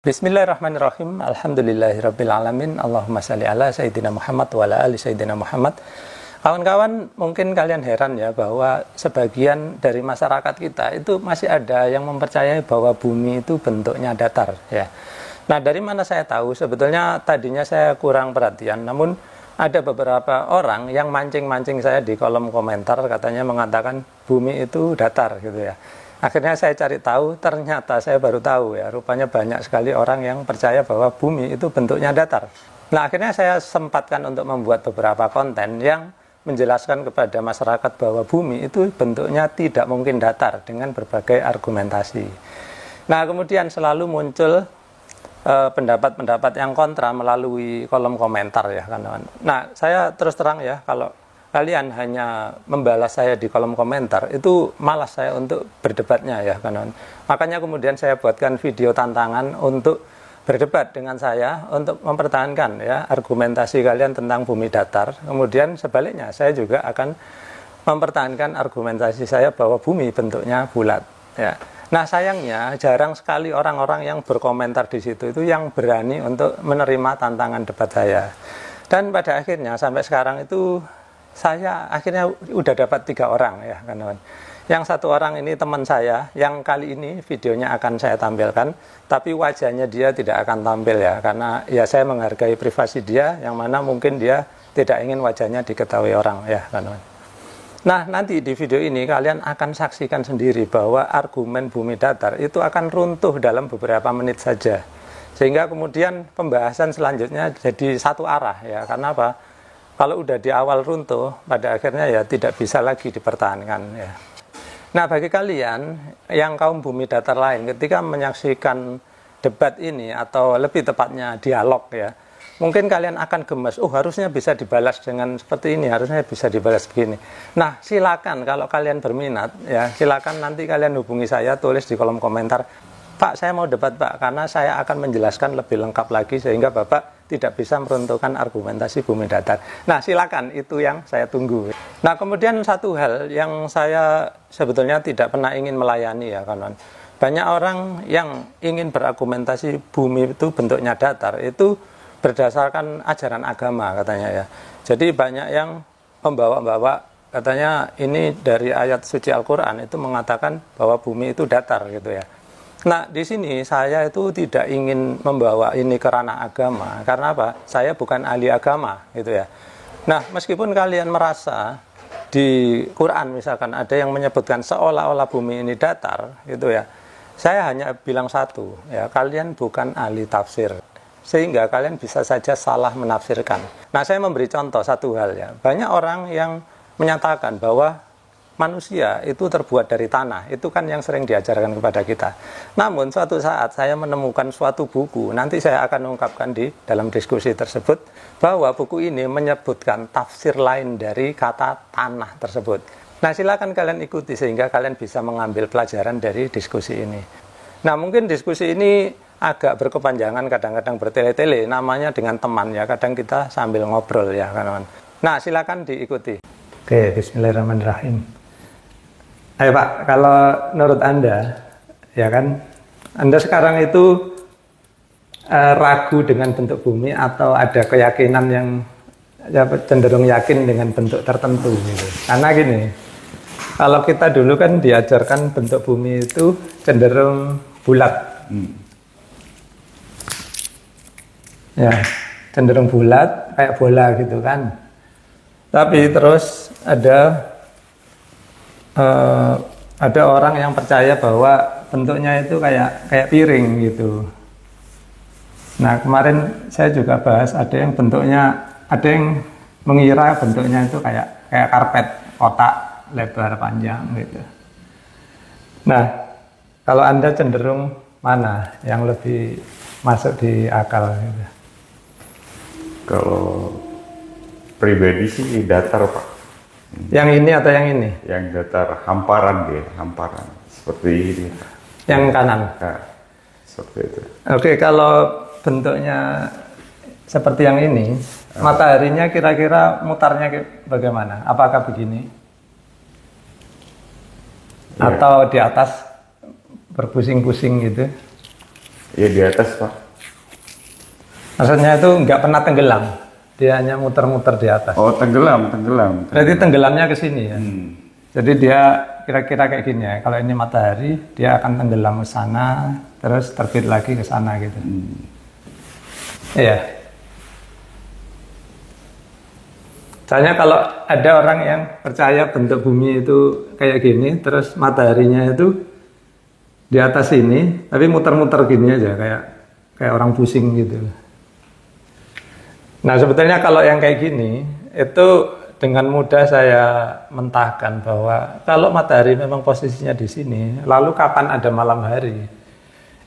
Bismillahirrahmanirrahim. Alhamdulillahirrabbilalamin. Allahumma salli ala Sayyidina Muhammad wa ala ali Sayyidina Muhammad. Kawan-kawan, mungkin kalian heran ya bahwa sebagian dari masyarakat kita itu masih ada yang mempercayai bahwa bumi itu bentuknya datar ya. Nah, dari mana saya tahu? Sebetulnya tadinya saya kurang perhatian, namun ada beberapa orang yang mancing-mancing saya di kolom komentar, katanya mengatakan bumi itu datar gitu ya. Akhirnya saya cari tahu, ternyata saya baru tahu ya, rupanya banyak sekali orang yang percaya bahwa bumi itu bentuknya datar. Nah, akhirnya saya sempatkan untuk membuat beberapa konten yang menjelaskan kepada masyarakat bahwa bumi itu bentuknya tidak mungkin datar dengan berbagai argumentasi. Nah, kemudian selalu muncul pendapat-pendapat yang kontra melalui kolom komentar ya, kawan. Nah, saya terus terang ya, kalau kalian hanya membalas saya di kolom komentar, itu malas saya untuk berdebatnya ya, kawan. Makanya kemudian saya buatkan video tantangan untuk berdebat dengan saya, untuk mempertahankan ya argumentasi kalian tentang bumi datar. Kemudian sebaliknya saya juga akan mempertahankan argumentasi saya bahwa bumi bentuknya bulat ya. Nah, sayangnya jarang sekali orang-orang yang berkomentar di situ itu yang berani untuk menerima tantangan debat saya. Dan pada akhirnya sampai sekarang itu saya akhirnya udah dapat 3 orang ya, kawan. Yang satu orang ini teman saya, yang kali ini videonya akan saya tampilkan, tapi wajahnya dia tidak akan tampil ya, karena ya saya menghargai privasi dia, yang mana mungkin dia tidak ingin wajahnya diketahui orang ya, kawan. Nah, nanti di video ini kalian akan saksikan sendiri bahwa argumen bumi datar itu akan runtuh dalam beberapa menit saja, sehingga kemudian pembahasan selanjutnya jadi satu arah ya. Karena apa? Kalau udah di awal runtuh, pada akhirnya ya tidak bisa lagi dipertahankan ya. Nah, bagi kalian yang kaum bumi datar lain, ketika menyaksikan debat ini atau lebih tepatnya dialog ya, mungkin kalian akan gemes, harusnya bisa dibalas dengan seperti ini, harusnya bisa dibalas begini. Nah, silakan kalau kalian berminat ya, silakan nanti kalian hubungi saya, tulis di kolom komentar, Pak, saya mau debat Pak, karena saya akan menjelaskan lebih lengkap lagi sehingga Bapak tidak bisa meruntuhkan argumentasi bumi datar. Nah, silakan, itu yang saya tunggu. Nah, kemudian satu hal yang saya sebetulnya tidak pernah ingin melayani ya, kawan. Banyak orang yang ingin berargumentasi bumi itu bentuknya datar, itu berdasarkan ajaran agama katanya ya. Jadi banyak yang membawa-bawa, katanya ini dari ayat suci Al-Quran itu mengatakan bahwa bumi itu datar gitu ya. Nah, di sini saya itu tidak ingin membawa ini ke ranah agama. Karena apa? Saya bukan ahli agama, gitu ya. Nah, meskipun kalian merasa di Quran misalkan ada yang menyebutkan seolah-olah bumi ini datar, gitu ya. Saya hanya bilang satu, ya, kalian bukan ahli tafsir. Sehingga kalian bisa saja salah menafsirkan. Nah, saya memberi contoh satu hal ya. Banyak orang yang menyatakan bahwa manusia itu terbuat dari tanah, itu kan yang sering diajarkan kepada kita. Namun suatu saat saya menemukan suatu buku, nanti saya akan ungkapkan di dalam diskusi tersebut, bahwa buku ini menyebutkan tafsir lain dari kata tanah tersebut. Nah, silakan kalian ikuti sehingga kalian bisa mengambil pelajaran dari diskusi ini. Nah, mungkin diskusi ini agak berkepanjangan, kadang-kadang bertele-tele, namanya dengan teman ya, kadang kita sambil ngobrol ya, kawan. Nah, silakan diikuti. Oke, bismillahirrahmanirrahim. Ayo Pak, kalau menurut Anda, ya kan, Anda sekarang itu ragu dengan bentuk bumi atau ada keyakinan yang ya, cenderung yakin dengan bentuk tertentu gitu. Karena gini, kalau kita dulu kan diajarkan bentuk bumi itu cenderung bulat. Ya, cenderung bulat kayak bola gitu kan. Tapi terus ada orang yang percaya bahwa bentuknya itu kayak piring gitu. Nah, kemarin saya juga bahas ada yang mengira bentuknya itu kayak karpet kotak lebar panjang gitu. Nah, kalau Anda cenderung mana yang lebih masuk di akal gitu? Kalau pribadi sih datar Pak. Yang ini atau yang ini? Yang datar, hamparan seperti ini. Yang kanan? Nah, seperti itu. Oke, kalau bentuknya seperti yang ini, mataharinya kira-kira mutarnya bagaimana? Apakah begini? Ya. Atau di atas berpusing-pusing gitu? Ya di atas Pak. Maksudnya itu nggak pernah tenggelam, dia hanya muter-muter di atas. Oh tenggelam. Berarti tenggelamnya ke sini ya. Jadi dia kira-kira kayak gini ya. Kalau ini matahari, dia akan tenggelam ke sana, terus terbit lagi ke sana gitu. Iya. Soalnya kalau ada orang yang percaya bentuk bumi itu kayak gini, terus mataharinya itu di atas ini, tapi muter-muter gini aja, kayak orang pusing gitu. Nah sebetulnya kalau yang kayak gini, itu dengan mudah saya mentahkan bahwa kalau matahari memang posisinya di sini, lalu kapan ada malam hari?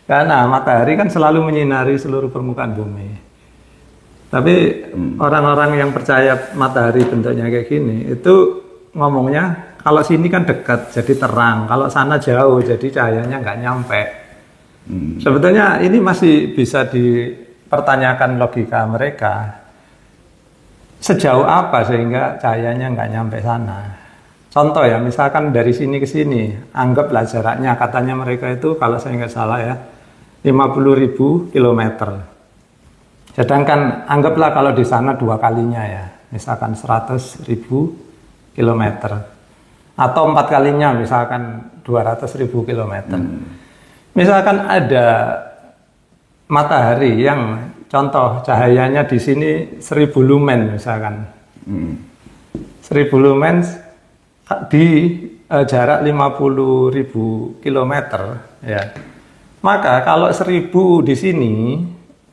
Karena matahari kan selalu menyinari seluruh permukaan bumi. Tapi orang-orang yang percaya matahari bentuknya kayak gini, itu ngomongnya kalau sini kan dekat, jadi terang. Kalau sana jauh, jadi cahayanya nggak nyampe. Sebetulnya ini masih bisa dipertanyakan logika mereka. Sejauh apa sehingga cahayanya nggak nyampe sana? Contoh ya, misalkan dari sini ke sini, anggaplah jaraknya, katanya mereka itu kalau saya nggak salah ya, 50.000 kilometer. Sedangkan anggaplah kalau di sana 2 kalinya ya, misalkan 100.000 kilometer. Atau 4 kalinya, misalkan 200.000 kilometer. Misalkan ada matahari yang contoh cahayanya di sini 1000 lumen misalkan. 1000 lumen di jarak 50.000 kilometer ya. Maka kalau 1000 di sini,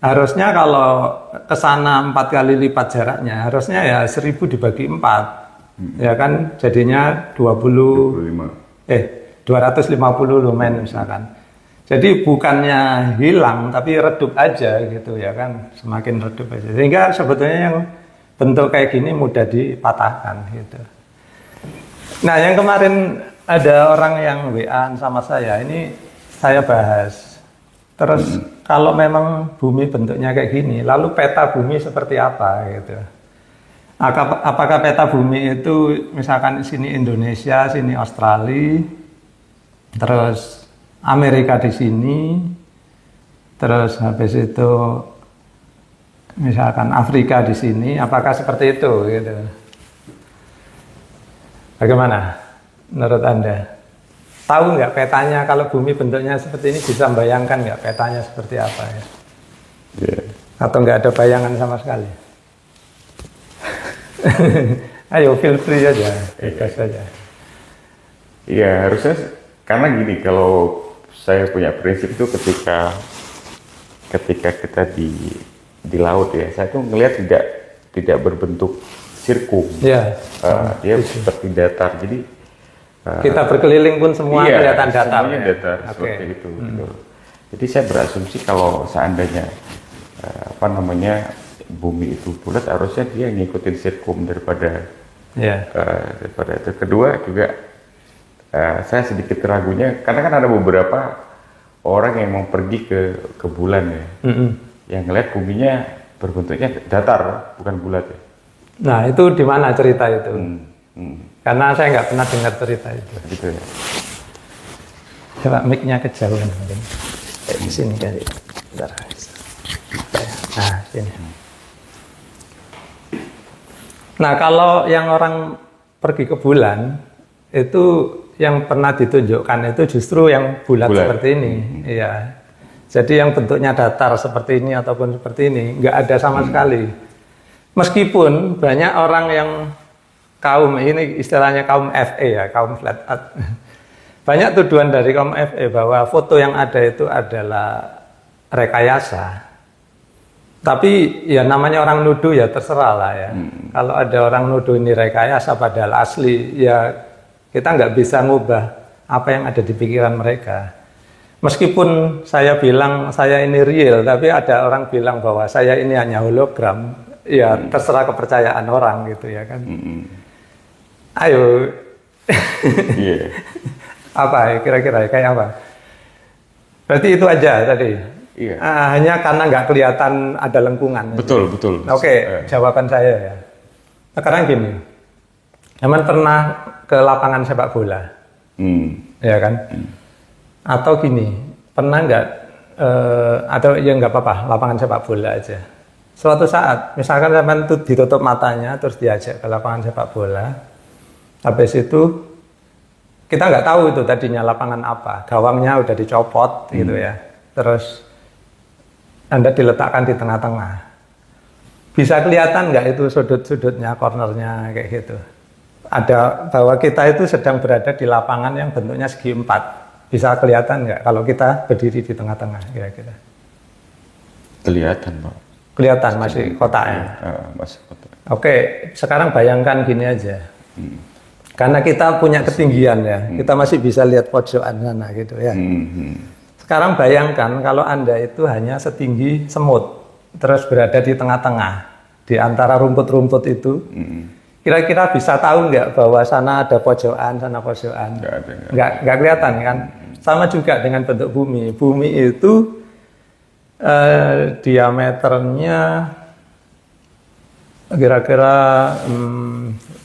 harusnya kalau ke sana 4 kali lipat jaraknya, harusnya ya 1000 dibagi 4. Ya kan jadinya 250 lumen misalkan. Jadi bukannya hilang tapi redup aja gitu ya kan, semakin redup aja. Sehingga sebetulnya yang bentuk kayak gini mudah dipatahkan gitu. Nah, yang kemarin ada orang yang WA sama saya, ini saya bahas. Terus kalau memang bumi bentuknya kayak gini, lalu peta bumi seperti apa gitu. Apakah peta bumi itu misalkan sini Indonesia, sini Australia, terus Amerika di sini, terus habis itu misalkan Afrika di sini, apakah seperti itu gitu? Bagaimana menurut Anda? Tahu nggak petanya kalau bumi bentuknya seperti ini, bisa membayangkan nggak petanya seperti apa ya? Yeah. Atau nggak ada bayangan sama sekali? Ayo feel free aja, bebas saja. Iya harusnya, karena gini, kalau saya punya prinsip itu ketika kita di laut ya, saya tuh ngelihat tidak berbentuk sirkum, ya, dia seperti datar. Jadi kita berkeliling pun semua kelihatan datar. Semuanya datar seperti itu. Gitu. Jadi saya berasumsi kalau seandainya bumi itu bulat, harusnya dia ngikutin sirkum daripada itu. Kedua juga saya sedikit ragunya karena kan ada beberapa orang yang mau pergi ke bulan ya, yang ngeliat buminya berbentuknya datar bukan bulat ya. Nah itu di mana cerita itu? Karena saya nggak pernah dengar cerita itu. Gitu ya. Coba mic-nya kejauhan mungkin. Di sini kali. Bentar. Nah sini. Nah kalau yang orang pergi ke bulan itu yang pernah ditunjukkan itu justru yang bulat. Seperti ini, iya. Jadi yang bentuknya datar seperti ini ataupun seperti ini nggak ada sama sekali. Meskipun banyak orang yang kaum ini istilahnya kaum FE ya, kaum flat earth. Banyak tuduhan dari kaum FE bahwa foto yang ada itu adalah rekayasa. Tapi ya namanya orang nuduh ya terserah lah ya. Kalau ada orang nuduh ini rekayasa padahal asli, ya kita nggak bisa ngubah apa yang ada di pikiran mereka. Meskipun saya bilang saya ini real, tapi ada orang bilang bahwa saya ini hanya hologram. Ya terserah kepercayaan orang gitu ya kan. Ayo. Apa kira-kira kayak apa? Berarti itu aja tadi. Iya. Hanya karena nggak kelihatan ada lengkungan. Betul. Oke, jawaban saya ya. Sekarang gini, Zaman pernah ke lapangan sepak bola, ya kan? Atau gini, pernah nggak atau ya nggak apa-apa, lapangan sepak bola aja. Suatu saat, misalkan sampean itu ditutup matanya, terus diajak ke lapangan sepak bola, habis itu kita nggak tahu itu tadinya lapangan apa, gawangnya udah dicopot gitu ya, terus Anda diletakkan di tengah-tengah, bisa kelihatan nggak itu sudut-sudutnya, cornernya kayak gitu. Ada bahwa kita itu sedang berada di lapangan yang bentuknya segi empat, bisa kelihatan nggak kalau kita berdiri di tengah-tengah kira-kira? Kelihatan, Pak. Kelihatan masih kotaknya. Masih kotak. Oke, sekarang bayangkan gini aja. Karena kita punya ketinggian ya, kita masih bisa lihat pojokan sana gitu ya. Sekarang bayangkan kalau Anda itu hanya setinggi semut, terus berada di tengah-tengah, di antara rumput-rumput itu. Kira-kira bisa tahu nggak bahwa sana ada pojokan, sana pojokan? Nggak kelihatan kan? Sama juga dengan bentuk bumi. Bumi itu diameternya kira-kira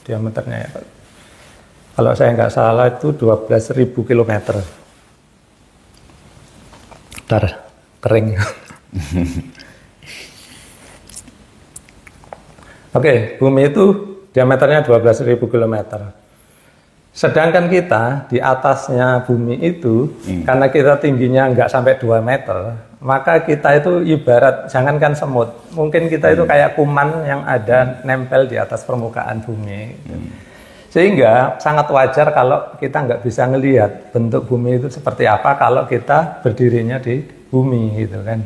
diameternya ya, kalau saya nggak salah itu 12.000 km. Bentar, kering. Oke, bumi itu diameternya 12.000 km. Sedangkan kita di atasnya bumi itu, karena kita tingginya nggak sampai 2 meter, maka kita itu ibarat, jangankan semut, mungkin kita itu kayak kuman yang ada nempel di atas permukaan bumi. Sehingga sangat wajar kalau kita nggak bisa ngelihat bentuk bumi itu seperti apa kalau kita berdirinya di bumi gitu kan.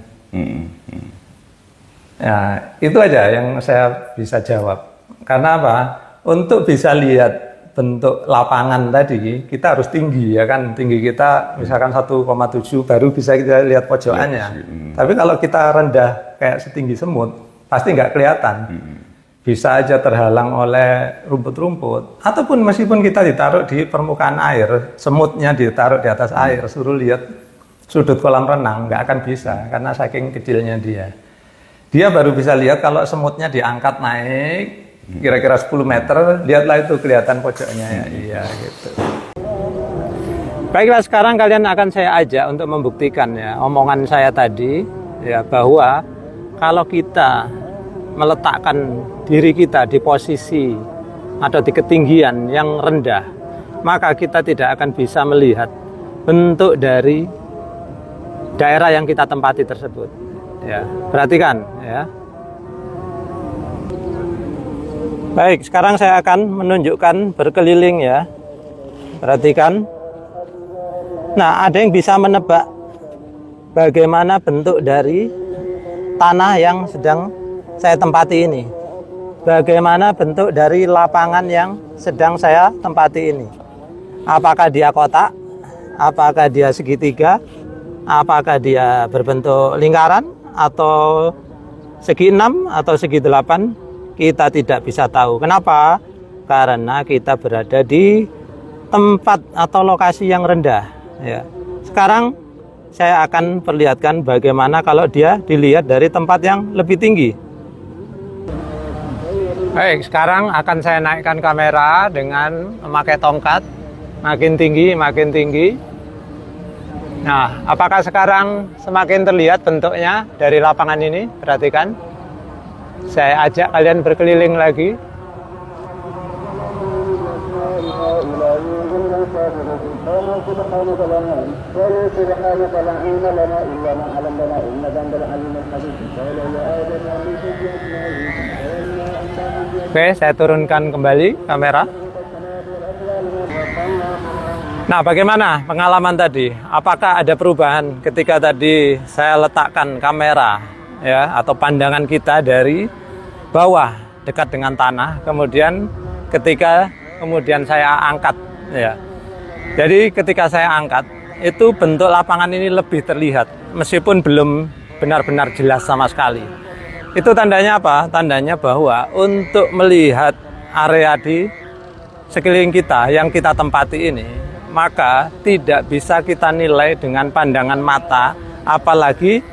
Nah, itu aja yang saya bisa jawab. Karena apa? Untuk bisa lihat bentuk lapangan tadi, kita harus tinggi ya kan. Tinggi kita misalkan 1,7 baru bisa kita lihat pojokannya. Tapi kalau kita rendah kayak setinggi semut, pasti nggak kelihatan. Bisa aja terhalang oleh rumput-rumput. Ataupun meskipun kita ditaruh di permukaan air, semutnya ditaruh di atas air, suruh lihat sudut kolam renang, nggak akan bisa. Karena saking kecilnya dia. Dia baru bisa lihat kalau semutnya diangkat naik, kira-kira 10 meter, lihatlah itu kelihatan pojoknya ya, iya gitu. Baiklah, sekarang kalian akan saya ajak untuk membuktikan ya omongan saya tadi ya, bahwa kalau kita meletakkan diri kita di posisi atau di ketinggian yang rendah, maka kita tidak akan bisa melihat bentuk dari daerah yang kita tempati tersebut. Ya, perhatikan ya. Baik, sekarang saya akan menunjukkan berkeliling ya. Perhatikan. Nah, ada yang bisa menebak bagaimana bentuk dari tanah yang sedang saya tempati ini. Bagaimana bentuk dari lapangan yang sedang saya tempati ini. Apakah dia kotak? Apakah dia segitiga? Apakah dia berbentuk lingkaran? Atau segi 6 atau segi 8? Kita tidak bisa tahu. Kenapa? Karena kita berada di tempat atau lokasi yang rendah ya. Sekarang saya akan perlihatkan bagaimana kalau dia dilihat dari tempat yang lebih tinggi. Baik, sekarang akan saya naikkan kamera dengan memakai tongkat. Makin tinggi, makin tinggi. Nah, apakah sekarang semakin terlihat bentuknya dari lapangan ini? Perhatikan. Saya ajak kalian berkeliling lagi. Oke, saya turunkan kembali kamera. Nah, bagaimana pengalaman tadi? Apakah ada perubahan ketika tadi saya letakkan kamera ya, atau pandangan kita dari bawah dekat dengan tanah, kemudian ketika saya angkat ya. Jadi ketika saya angkat, itu bentuk lapangan ini lebih terlihat meskipun belum benar-benar jelas sama sekali. Itu tandanya apa? Tandanya bahwa untuk melihat area di sekeliling kita yang kita tempati ini, maka tidak bisa kita nilai dengan pandangan mata, apalagi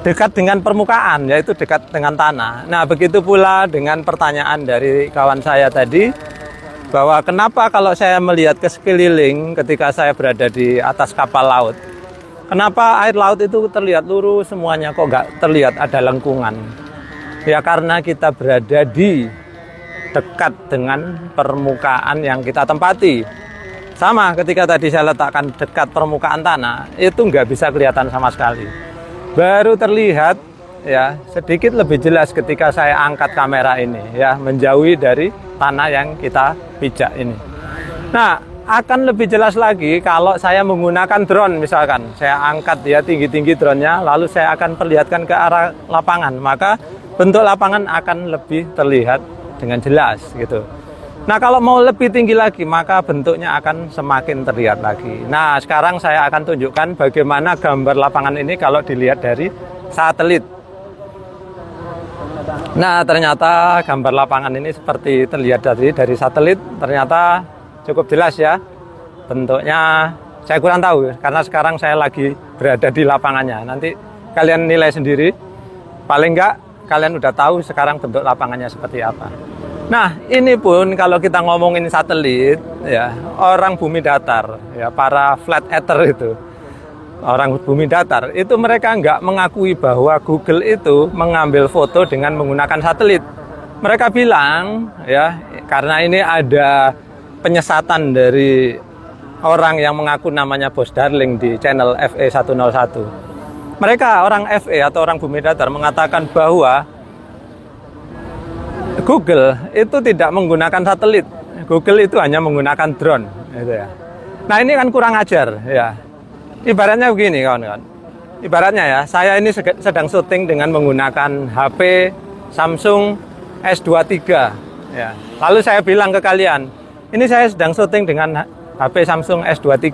dekat dengan permukaan, yaitu dekat dengan tanah. Nah, begitu pula dengan pertanyaan dari kawan saya tadi, bahwa kenapa kalau saya melihat ke sekeliling ketika saya berada di atas kapal laut, Kenapa air laut itu terlihat lurus semuanya, kok nggak terlihat ada lengkungan? Ya karena kita berada di dekat dengan permukaan yang kita tempati. Sama ketika tadi saya letakkan dekat permukaan tanah, itu nggak bisa kelihatan sama sekali. Baru terlihat ya sedikit lebih jelas ketika saya angkat kamera ini ya, menjauhi dari tanah yang kita pijak ini. Nah, akan lebih jelas lagi kalau saya menggunakan drone misalkan. Saya angkat ya tinggi-tinggi drone-nya, lalu saya akan perlihatkan ke arah lapangan. Maka bentuk lapangan akan lebih terlihat dengan jelas gitu. Nah, kalau mau lebih tinggi lagi, maka bentuknya akan semakin terlihat lagi. Nah, sekarang saya akan tunjukkan bagaimana gambar lapangan ini kalau dilihat dari satelit. Nah, ternyata gambar lapangan ini seperti terlihat dari satelit, ternyata cukup jelas ya bentuknya. Saya kurang tahu karena sekarang saya lagi berada di lapangannya. Nanti kalian nilai sendiri. Paling enggak kalian udah tahu sekarang bentuk lapangannya seperti apa. Nah, ini pun kalau kita ngomongin satelit ya, orang bumi datar ya, para flat earther itu, orang bumi datar itu mereka nggak mengakui bahwa Google itu mengambil foto dengan menggunakan satelit. Mereka bilang ya, karena ini ada penyesatan dari orang yang mengaku namanya Bos Darling di channel FE101. Mereka orang FE atau orang bumi datar mengatakan bahwa Google itu tidak menggunakan satelit. Google itu hanya menggunakan drone gitu ya. Nah, ini kan kurang ajar ya. Ibaratnya begini kawan-kawan. Ibaratnya ya, saya ini sedang syuting dengan menggunakan HP Samsung S23 ya. Lalu saya bilang ke kalian, ini saya sedang syuting dengan HP Samsung S23.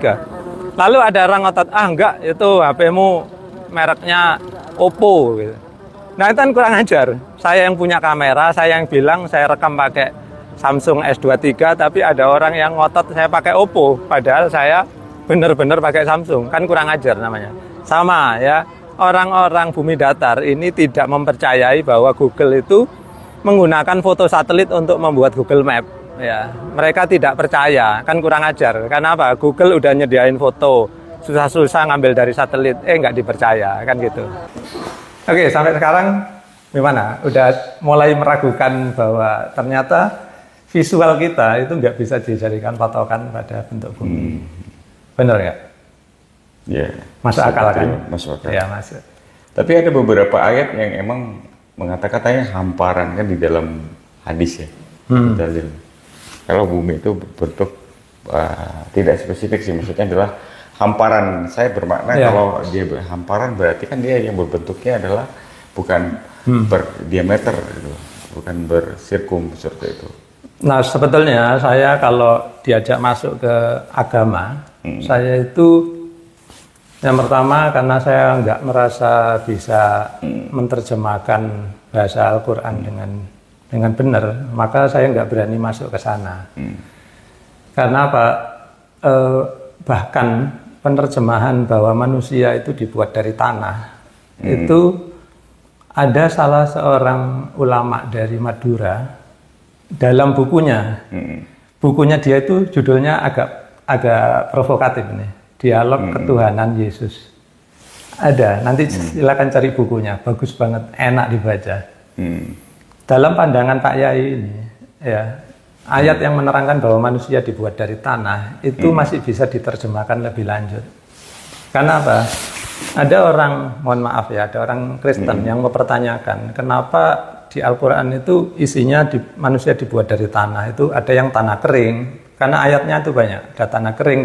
Lalu ada orang ngotot, enggak, itu HP-mu mereknya Oppo gitu. Nah, itu kan kurang ajar. Saya yang punya kamera, saya yang bilang saya rekam pakai Samsung S23, tapi ada orang yang ngotot saya pakai Oppo, padahal saya benar-benar pakai Samsung. Kan kurang ajar namanya. Sama ya, orang-orang bumi datar ini tidak mempercayai bahwa Google itu menggunakan foto satelit untuk membuat Google Map. Ya, mereka tidak percaya, kan kurang ajar. Karena apa? Google udah nyediain foto, susah-susah ngambil dari satelit, nggak dipercaya, kan gitu. Oke, sampai sekarang gimana? Udah mulai meragukan bahwa ternyata visual kita itu nggak bisa dijadikan patokan pada bentuk bumi. Benar nggak? Ya. Masuk akal kan? Masuk akal. Ya, masuk. Tapi ada beberapa ayat yang emang mengatakan katanya hamparan kan di dalam hadis ya. Dalil. Kalau bumi itu berbentuk tidak spesifik sih, maksudnya adalah hamparan. Saya bermakna kalau dia hamparan berarti kan dia yang berbentuknya adalah bukan berdiameter gitu, bukan bersirkum seperti itu. Nah, sebetulnya saya kalau diajak masuk ke agama, saya itu yang pertama karena saya nggak merasa bisa menerjemahkan bahasa Al-Quran dengan benar, maka saya nggak berani masuk ke sana. Karena apa? Bahkan penerjemahan bahwa manusia itu dibuat dari tanah, itu ada salah seorang ulama dari Madura dalam bukunya. Bukunya dia itu judulnya agak provokatif nih, Dialog Ketuhanan Yesus. Ada, nanti silakan cari bukunya, bagus banget, enak dibaca. Dalam pandangan Pak Yai ini, ya, ayat yang menerangkan bahwa manusia dibuat dari tanah itu masih bisa diterjemahkan lebih lanjut. Karena apa? Ada orang, mohon maaf ya, ada orang Kristen yang mempertanyakan kenapa di Al-Quran itu isinya manusia dibuat dari tanah. Itu ada yang tanah kering, karena ayatnya itu banyak. Ada tanah kering,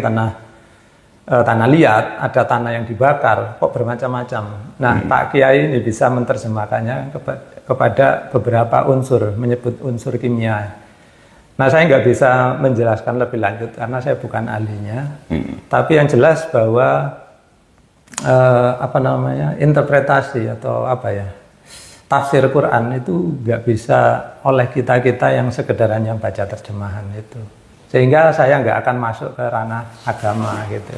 tanah liat, ada tanah yang dibakar, kok bermacam-macam. Nah, Pak Kiai ini bisa menerjemahkannya kepada beberapa unsur, menyebut unsur kimia. Nah, saya nggak bisa menjelaskan lebih lanjut karena saya bukan ahlinya. Tapi yang jelas bahwa interpretasi atau tafsir Quran itu nggak bisa oleh kita yang sekedar hanya baca terjemahan itu. Sehingga saya nggak akan masuk ke ranah agama gitu.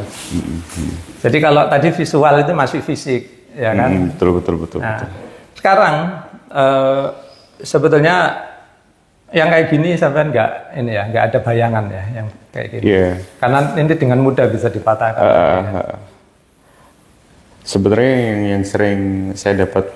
Jadi kalau tadi visual itu masih fisik, ya kan? Betul. Nah, sekarang sebetulnya yang kayak gini sampai nggak ada bayangan ya yang kayak gini. Karena ini dengan mudah bisa dipatahkan. Sebenarnya yang sering saya dapat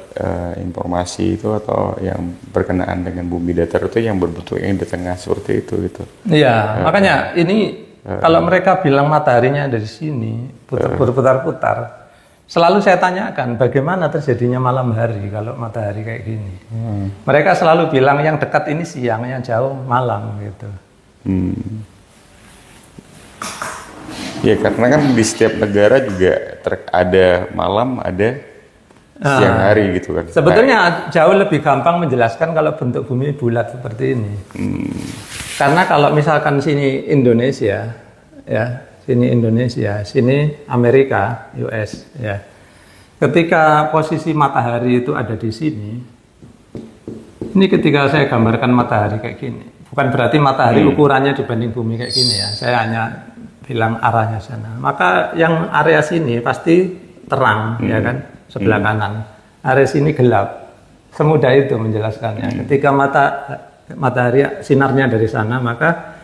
informasi itu atau yang berkenaan dengan bumi datar itu yang berbentuk yang di tengah seperti itu gitu. Iya, makanya ini kalau mereka bilang mataharinya ada di sini, berputar-putar, selalu saya tanyakan bagaimana terjadinya malam hari kalau matahari kayak gini. Mereka selalu bilang yang dekat ini siang, yang jauh malam gitu. Ya karena kan di setiap negara juga ada malam, ada siang hari gitu kan. Sebetulnya jauh lebih gampang menjelaskan kalau bentuk bumi bulat seperti ini. Karena kalau misalkan sini Indonesia, ya sini Indonesia, sini Amerika, US, ya. Ketika posisi matahari itu ada di sini, ini ketika saya gambarkan matahari kayak gini, bukan berarti matahari ukurannya dibanding bumi kayak gini ya. Saya hanya bilang arahnya sana. Maka yang area sini pasti terang, ya kan, sebelah kanan. Area sini gelap. Semudah itu menjelaskannya. Ketika matahari sinarnya dari sana, maka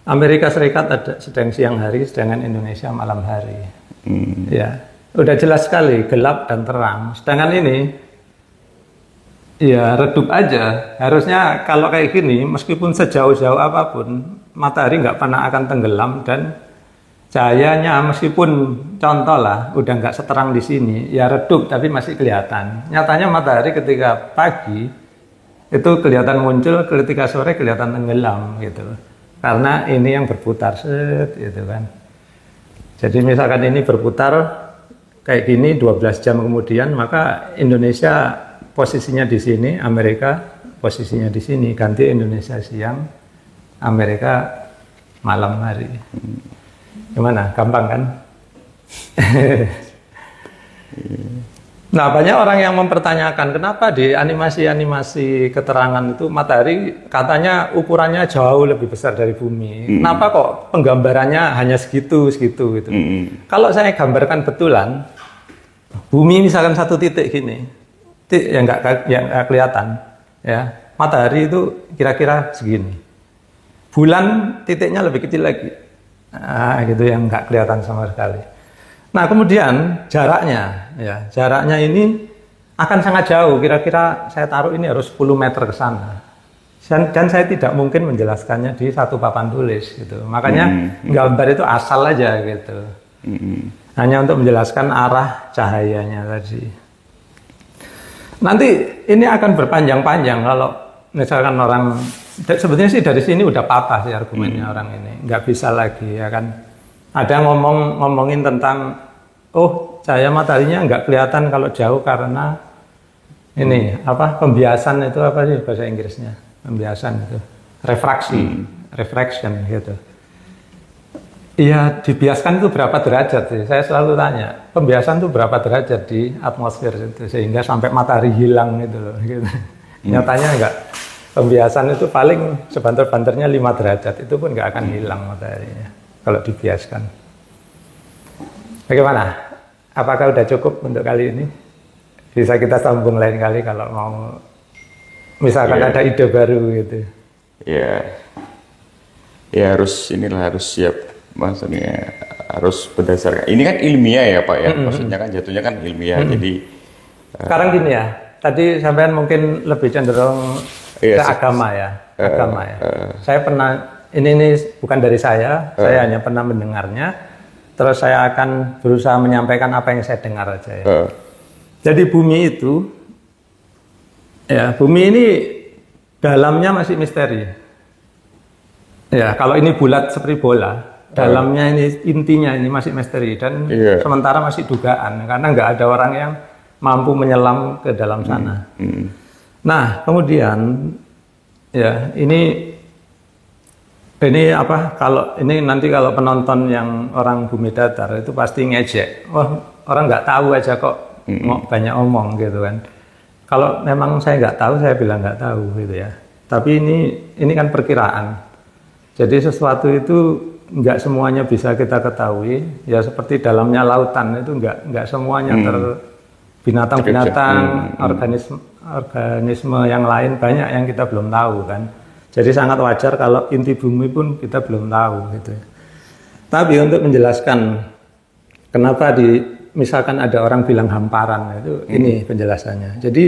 Amerika Serikat sedang siang hari, sedangkan Indonesia malam hari. Ya, udah jelas sekali gelap dan terang. Sedangkan ini, ya redup aja. Harusnya kalau kayak gini, meskipun sejauh-jauh apapun, matahari nggak pernah akan tenggelam dan cahayanya meskipun contoh lah, udah nggak seterang di sini, ya redup tapi masih kelihatan. Nyatanya matahari ketika pagi itu kelihatan muncul, ketika sore kelihatan tenggelam gitu. Karena ini yang berputar set gitu kan. Jadi misalkan ini berputar kayak gini 12 jam kemudian, maka Indonesia posisinya di sini, Amerika posisinya di sini, ganti Indonesia siang, Amerika malam hari. Gimana? Gampang kan? Nah, banyak orang yang mempertanyakan kenapa di animasi-animasi keterangan itu matahari katanya ukurannya jauh lebih besar dari bumi. Kenapa kok penggambarannya hanya segitu gitu. Kalau saya gambarkan betulan, bumi misalkan satu titik gini, yang nggak kelihatan, ya matahari itu kira-kira segini. Bulan titiknya lebih kecil lagi. Nah, gitu yang nggak kelihatan sama sekali. Nah, kemudian jaraknya ini akan sangat jauh. Kira-kira saya taruh ini harus 10 meter ke sana. Dan saya tidak mungkin menjelaskannya di satu papan tulis gitu. Makanya gambar itu asal aja gitu. Hanya untuk menjelaskan arah cahayanya tadi. Nanti ini akan berpanjang-panjang kalau misalkan orang, sebetulnya sih dari sini udah patah sih argumennya orang ini, nggak bisa lagi ya kan. Ada ngomongin tentang cahaya mataharinya nggak kelihatan kalau jauh karena ini apa pembiasan itu apa sih bahasa Inggrisnya, pembiasan itu refraction gitu. Iya, dibiaskan itu berapa derajat sih? Saya selalu tanya, pembiasan itu berapa derajat di atmosfer itu sehingga sampai matahari hilang gitu loh gitu. Nyatanya enggak. Pembiasan itu paling sebanter-banternya 5 derajat, itu pun nggak akan hilang mataharinya kalau dibiaskan. Bagaimana? Apakah udah cukup untuk kali ini? Bisa kita sambung lain kali kalau mau, misalkan ada ide baru gitu. Ya harus siap, maksudnya harus berdasarkan. Ini kan ilmiah ya Pak ya, maksudnya kan jatuhnya kan ilmiah. Jadi sekarang gini ya, tadi sampean mungkin lebih cenderung ke agama ya. Saya pernah, ini bukan dari saya hanya pernah mendengarnya, terus saya akan berusaha menyampaikan apa yang saya dengar aja ya. Jadi bumi itu, ya bumi ini dalamnya masih misteri. Ya kalau ini bulat seperti bola, dalamnya ini intinya ini masih misteri dan sementara masih dugaan karena nggak ada orang yang mampu menyelam ke dalam sana. Nah, kemudian ya ini apa? Kalau ini nanti kalau penonton yang orang bumi datar itu pasti ngejek. Orang nggak tahu aja kok banyak omong gitu kan. Kalau memang saya nggak tahu, saya bilang nggak tahu gitu ya. Tapi ini kan perkiraan. Jadi sesuatu itu nggak semuanya bisa kita ketahui. Ya seperti dalamnya lautan itu nggak semuanya binatang-binatang, organisme yang lain banyak yang kita belum tahu kan. Jadi sangat wajar kalau inti bumi pun kita belum tahu gitu. Tapi untuk menjelaskan kenapa di misalkan ada orang bilang hamparan, itu ini penjelasannya. Jadi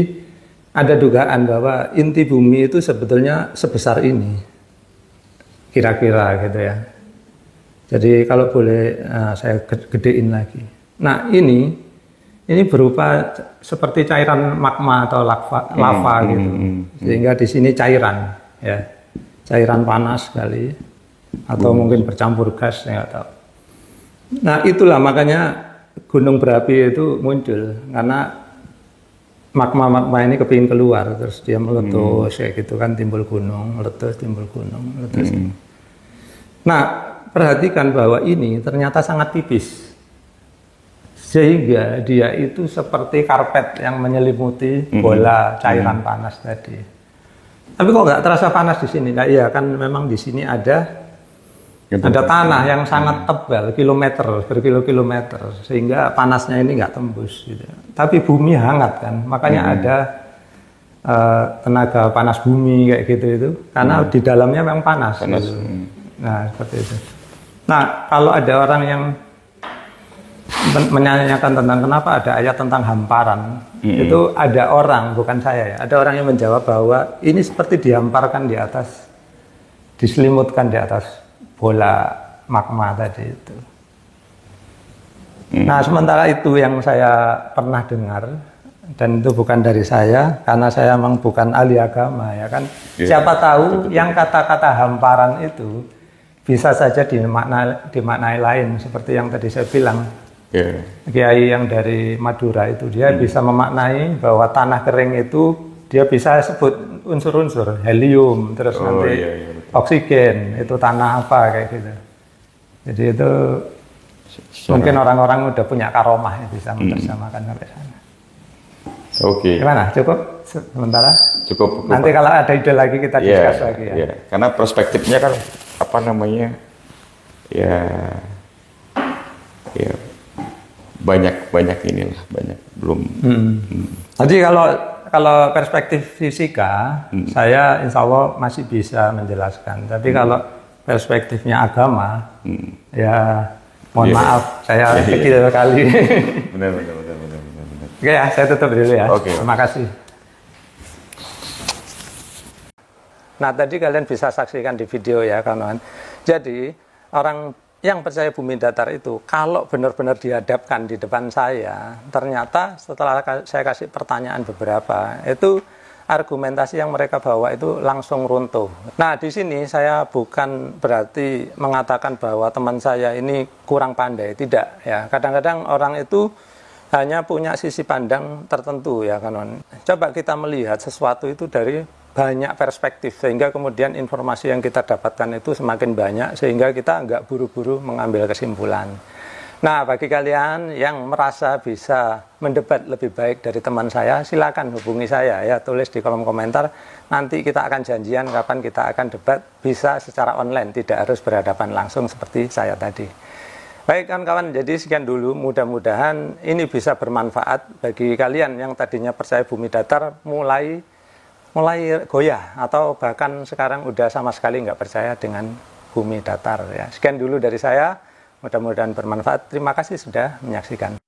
ada dugaan bahwa inti bumi itu sebetulnya sebesar ini, kira-kira gitu ya. Jadi kalau boleh saya gedein lagi. Nah ini berupa seperti cairan magma atau lava gitu. Sehingga di sini cairan, ya, cairan panas sekali, atau mungkin bercampur gas, saya nggak tahu. Nah itulah makanya gunung berapi itu muncul, karena magma ini kepingin keluar, terus dia meletus kayak gitu kan, timbul gunung, meletus, timbul gunung, meletus. Nah perhatikan bahwa ini ternyata sangat tipis, sehingga dia itu seperti karpet yang menyelimuti bola cairan panas tadi. Tapi kok nggak terasa panas di sini? Nah, iya kan memang di sini ada tanah yang sangat tebal, berkilo-kilometer, sehingga panasnya ini nggak tembus. Gitu. Tapi bumi hangat kan, makanya ada tenaga panas bumi kayak gitu itu, karena di dalamnya memang panas. Gitu. Nah seperti itu. Nah kalau ada orang yang menanyakan tentang kenapa ada ayat tentang hamparan, itu ada orang, bukan saya ya, ada orang yang menjawab bahwa ini seperti dihamparkan di atas, diselimutkan di atas bola magma tadi itu. Nah sementara itu yang saya pernah dengar, dan itu bukan dari saya, karena saya memang bukan ahli agama ya kan. Siapa tahu yang kata-kata hamparan itu bisa saja dimaknai lain, seperti yang tadi saya bilang. Kiai yang dari Madura itu dia bisa memaknai bahwa tanah kering itu dia bisa sebut unsur-unsur helium, terus nanti oksigen, itu tanah apa kayak gitu. Jadi itu mungkin orang-orang udah punya karomah ya, bisa menerjemahkan sampai sana. Gimana? Cukup sementara? Cukup. Nanti kalau ada ide lagi kita diskus lagi ya. Karena perspektifnya kan apa namanya? Ya banyak inilah, banyak belum. Jadi kalau perspektif fisika, saya insya Allah masih bisa menjelaskan. Tapi kalau perspektifnya agama, ya mohon maaf, saya kecil sekali. Benar. Oke ya, saya tutup dulu ya. Terima kasih. Nah tadi kalian bisa saksikan di video ya kawan. Jadi orang yang percaya bumi datar itu kalau benar-benar dihadapkan di depan saya, ternyata setelah saya kasih pertanyaan beberapa, itu argumentasi yang mereka bawa itu langsung runtuh. Nah di sini saya bukan berarti mengatakan bahwa teman saya ini kurang pandai, tidak ya. Kadang-kadang orang itu hanya punya sisi pandang tertentu ya kawan. Coba kita melihat sesuatu itu dari banyak perspektif, sehingga kemudian informasi yang kita dapatkan itu semakin banyak, sehingga kita nggak buru-buru mengambil kesimpulan. Nah bagi kalian yang merasa bisa mendebat lebih baik dari teman saya, silakan hubungi saya ya, tulis di kolom komentar. Nanti kita akan janjian kapan kita akan debat, bisa secara online, tidak harus berhadapan langsung seperti saya tadi. Baik kawan-kawan, jadi sekian dulu, mudah-mudahan ini bisa bermanfaat bagi kalian yang tadinya percaya bumi datar mulai goyah, atau bahkan sekarang udah sama sekali nggak percaya dengan bumi datar ya. Sekian dulu dari saya, mudah-mudahan bermanfaat. Terima kasih sudah menyaksikan.